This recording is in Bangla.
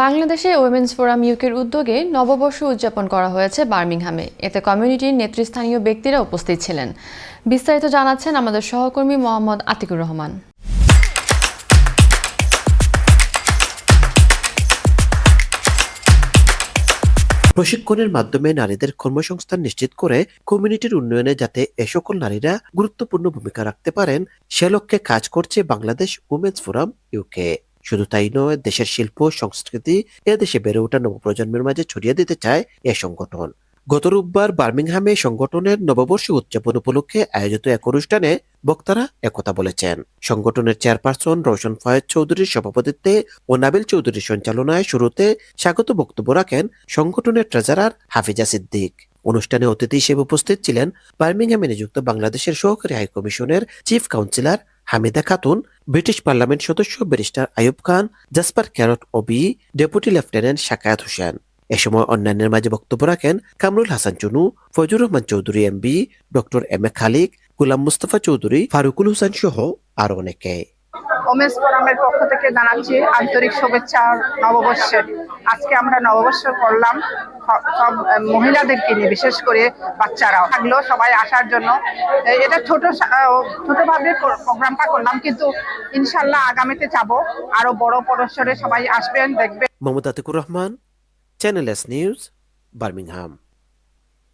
বাংলাদেশে উইমেন্স ফোরাম ইউকের উদ্যোগে নববর্ষ উদযাপন করা হয়েছে বার্মিংহামে। এতে কমিউনিটির নেতৃস্থানীয় ব্যক্তিরা উপস্থিত ছিলেন। বিস্তারিত জানাচ্ছেন আমাদের সহকর্মী মোহাম্মদ আতিকুর রহমান। প্রশিক্ষণের মাধ্যমে নারীদের কর্মসংস্থান নিশ্চিত করে কমিউনিটির উন্নয়নে যাতে এ সকল নারীরা গুরুত্বপূর্ণ ভূমিকা রাখতে পারেন সে লক্ষ্যে কাজ করছে বাংলাদেশ উইমেন্স ফোরাম ইউকে। শুধু তাই নয়, দেশের শিল্প সংস্কৃতি দেশে বেড়ে ওঠা নবপ্রজন্মের মাঝে ছড়িয়ে দিতে চায় এ সংগঠন। গত রোববার বার্মিংহামে সংগঠনের নববর্ষ উদযাপন উপলক্ষে আয়োজিত এক অনুষ্ঠানে বক্তারা একথা বলেছেন। সংগঠনের চেয়ারপারসন রওশন ফয়েজ চৌধুরীর সভাপতিত্বে ও নাবিল চৌধুরীর সঞ্চালনায় শুরুতে স্বাগত বক্তব্য রাখেন সংগঠনের ট্রেজারার হাফিজা সিদ্দিক। অনুষ্ঠানে অতিথি হিসেবে উপস্থিত ছিলেন বার্মিংহামে নিযুক্ত বাংলাদেশের সহকারী হাইকমিশনের chief councillor Hamida Khatun, British parliament সদস্য barrister Ayub Khan, Jasper Carrott OBE, deputy lieutenant Shakayat Hossain. এ সময় অন্যান্যের মাঝে বক্তব্য রাখেন Kamrul Hasan Chunu, Foyzur Rahman Chowdhury MBE, doctor M A Khaliq, Golam Mustafa Chowdhury, Farukul Hossain সহ আরো অনেকে। ওমেন্স ফোরামের পক্ষ থেকে জানাচ্ছি আন্তরিক শুভেচ্ছা নববর্ষের। আজকে আমরা নববর্ষ করলাম সব মহিলাদেরকে নিয়ে, বিশেষ করে বাচ্চারাও থাকলেও সবাই আসার জন্য। এটা ছোটভাবে প্রোগ্রামটা করলাম, কিন্তু ইনশাল্লাহ আগামীতে যাব আরো বড় পরিসরে সবাই আসবেন, দেখবেন। Mohammad Atikur Rahman, channel S news, Birmingham.